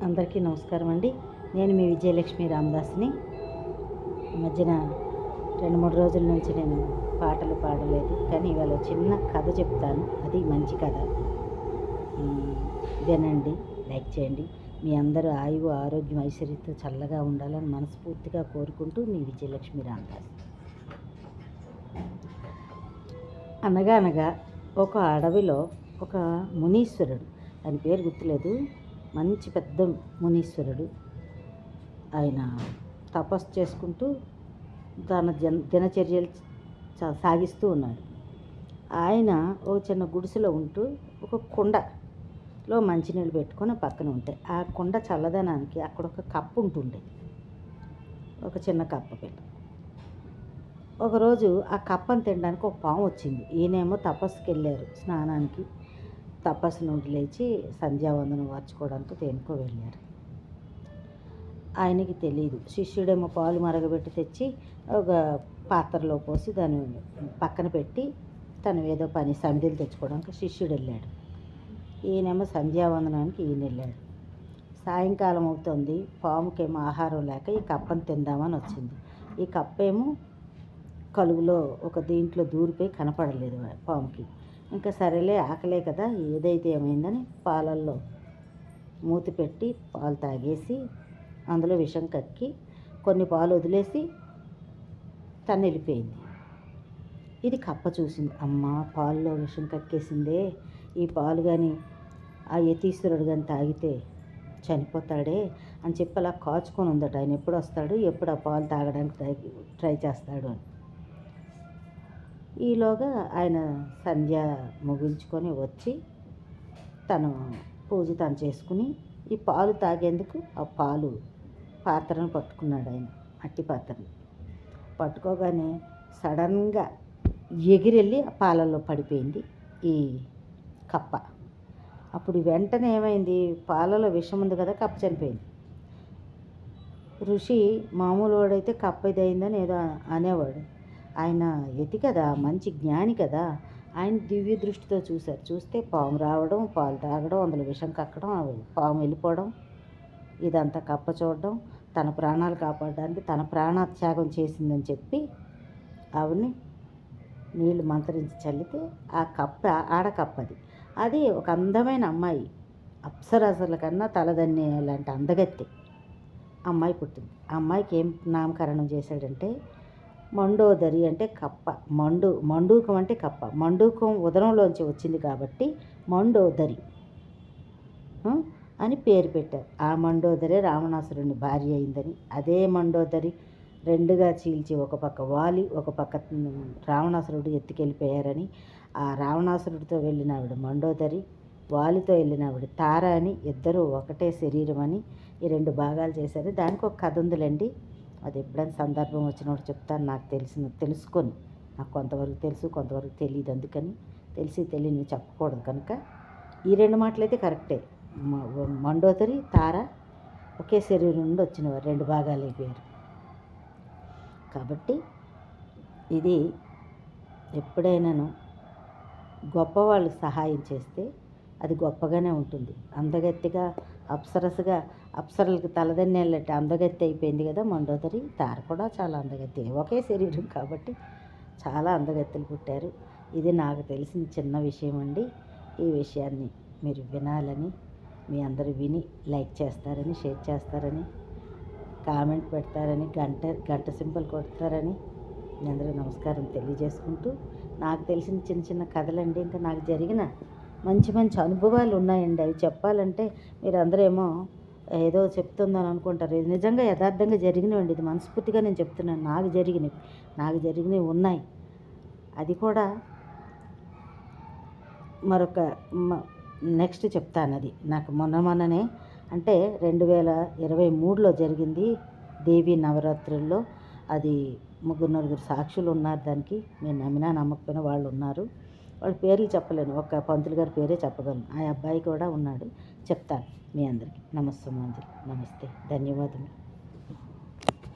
అందరికీ నమస్కారం అండి. నేను మీ విజయలక్ష్మి రామదాస్ని. ఈ మధ్యన 2-3 రోజుల నుంచి నేను పాటలు పాడలేదు, కానీ ఇవాళ చిన్న కథ చెప్తాను. అది మంచి కథ. వినండి, లైక్ చేయండి. మీ అందరూ ఆయువు ఆరోగ్యం ఐశ్వర్యంతో చల్లగా ఉండాలని మనస్ఫూర్తిగా కోరుకుంటూ మీ విజయలక్ష్మి రామదాస్. అనగా ఒక అడవిలో ఒక మునీశ్వరుడు, ఆయన పేరు గుర్తులేదు, మంచి పెద్ద మునీశ్వరుడు. ఆయన తపస్సు చేసుకుంటూ తన దినచర్యలు సాగిస్తూ ఉన్నాడు. ఆయన ఒక చిన్న గుడిసెలో ఉంటూ ఒక కుండలో మంచినీళ్ళు పెట్టుకొని పక్కన ఉంటాయి. ఆ కుండ చల్లదనానికి అక్కడ ఒక కప్పు ఉంటుండే, ఒక చిన్న కప్ప పిల్ల. ఒకరోజు ఆ కప్పను తినడానికి ఒక పాము వచ్చింది. ఈయనేమో తపస్సుకి వెళ్ళారు, స్నానానికి. తపస్సు నుండి లేచి సంధ్యావందనం వార్చుకోవడానికి దేనికో వెళ్ళారు. ఆయనకి తెలియదు. శిష్యుడేమో పాలు మరగబెట్టి తెచ్చి ఒక పాత్రలో పోసి దాన్ని పక్కన పెట్టి తను ఏదో పని సమిధులు తెచ్చుకోవడానికి శిష్యుడు వెళ్ళాడు. ఈయనేమో సంధ్యావందనానికి ఈయన వెళ్ళాడు. సాయంకాలం అవుతుంది. పాముకేమో ఆహారం లేక ఈ కప్పను తిందామని వచ్చింది. ఈ కప్పేమో కలుగులో ఒక దీంట్లో దూరిపోయి కనపడలేదు పాముకి. ఇంకా సరేలే, ఆకలే కదా, ఏదైతే ఏమైందని పాలల్లో మూతి పెట్టి పాలు తాగేసి అందులో విషం కక్కి కొన్ని పాలు వదిలేసి తను వెళ్ళిపోయింది. ఇది కప్ప చూసింది. అమ్మ, పాలలో విషం కక్కేసిందే, ఈ పాలు కానీ ఆ యతీశ్వరుడు కానీ తాగితే చనిపోతాడే అని చెప్పి అలా కాచుకొని ఉందట. ఆయన ఎప్పుడు వస్తాడు, ఎప్పుడు ఆ పాలు తాగడానికి ట్రై చేస్తాడు అని. ఈలోగా ఆయన సంధ్య ముగించుకొని వచ్చి తను పూజ తను చేసుకుని ఈ పాలు తాగేందుకు ఆ పాలు పాత్రను పట్టుకున్నాడు. ఆయన మట్టి పాత్రను పట్టుకోగానే సడన్గా ఎగిరెళ్ళి ఆ పాలల్లో పడిపోయింది ఈ కప్ప. అప్పుడు వెంటనే ఏమైంది, పాలలో విషం ఉంది కదా, కప్ప చనిపోయింది. ఋషి మామూలు వాడైతే కప్ప ఇదైందని ఏదో అనేవాడు. ఆయన యతి కదా, మంచి జ్ఞాని కదా, ఆయన దివ్య దృష్టితో చూశారు. చూస్తే పాము రావడం, పాలు తాగడం, అందులో విషం కక్కడం, పాము వెళ్ళిపోవడం, ఇదంతా కప్ప చూడడం, తన ప్రాణాలు కాపాడడానికి తన ప్రాణత్యాగం చేసిందని చెప్పి ఆవిడ్ని నీళ్లు మంత్రించి చల్లితే ఆ కప్ప ఆడకప్పది. అది ఒక అందమైన అమ్మాయి, అప్సరసల కన్నా తలదన్నే లాంటి అందగత్తె అమ్మాయి పుట్టింది. ఆ అమ్మాయికి ఏం నామకరణం చేశాడంటే మండోదరి, అంటే కప్ప. మండూకం అంటే కప్ప. మండూకం ఉదరంలోంచి వచ్చింది కాబట్టి మండోదరి అని పేరు పెట్టారు. ఆ మండోదరే రావణాసురుని భార్య అయిందని. అదే మండోదరి రెండుగా చీల్చి ఒక పక్క వాలి, ఒక పక్క రావణాసురుడు ఎత్తుకెళ్ళిపోయారని, ఆ రావణాసురుడితో వెళ్ళిన ఆవిడ మండోదరి, వాలితో వెళ్ళిన ఆవిడ తార అని, ఇద్దరూ ఒకటే శరీరం అని ఈ 2 భాగాలు చేశారు. దానికి ఒక కథ ఉందిలేండి, అది ఎప్పుడైనా సందర్భం వచ్చినప్పుడు చెప్తాను. నాకు తెలుసుకొని, నాకు కొంతవరకు తెలుసు, కొంతవరకు తెలియదు, అందుకని తెలిసి తెలియని చెప్పకూడదు కనుక ఈ 2 మాటలైతే కరెక్టే. మండోదరి, తార ఒకే శరీరం నుండి వచ్చినవారు, 2 భాగాలు అయిపోయారు. కాబట్టి ఇది ఎప్పుడైనాను గొప్పవాళ్ళకి సహాయం చేస్తే అది గొప్పగానే ఉంటుంది. అందగత్తిగా అప్సరసగా, అప్సరలకు తలదన్నేళ్ళట్టు అందగత్తి అయిపోయింది కదా మండోదరి. తార కూడా చాలా అందగత్తి, ఒకే శరీరం కాబట్టి చాలా అందగత్తెలు పుట్టారు. ఇది నాకు తెలిసిన చిన్న విషయం అండి. ఈ విషయాన్ని మీరు వినాలని, మీ అందరూ విని లైక్ చేస్తారని, షేర్ చేస్తారని, కామెంట్ పెడతారని, గంట సింబల్ కొడతారని మీ అందరూ నమస్కారం తెలియజేసుకుంటూ, నాకు తెలిసిన చిన్న చిన్న కథలండి. ఇంకా నాకు జరిగిన మంచి మంచి అనుభవాలు ఉన్నాయండి. అవి చెప్పాలంటే మీరు అందరూ ఏమో ఏదో చెప్తుందని అనుకుంటారు. ఇది నిజంగా యథార్థంగా జరిగినవండి. ఇది మనస్ఫూర్తిగా నేను చెప్తున్నాను. నాకు జరిగినవి ఉన్నాయి. అది కూడా మరొక నెక్స్ట్ చెప్తాను. అది నాకు మొన్ననే అంటే 2023లో జరిగింది, దేవీ నవరాత్రుల్లో. అది 3-4 సాక్షులు ఉన్నారు దానికి. మీరు నమ్మినా నమ్మకపోయినా వాళ్ళు ఉన్నారు. వాళ్ళ పేర్లు చెప్పలేను, ఒక పంతులు గారి పేరే చెప్పగలను. ఆ అబ్బాయి కూడా ఉన్నాడు, చెప్తాను మీ అందరికీ. నమస్తే, ధన్యవాదములు.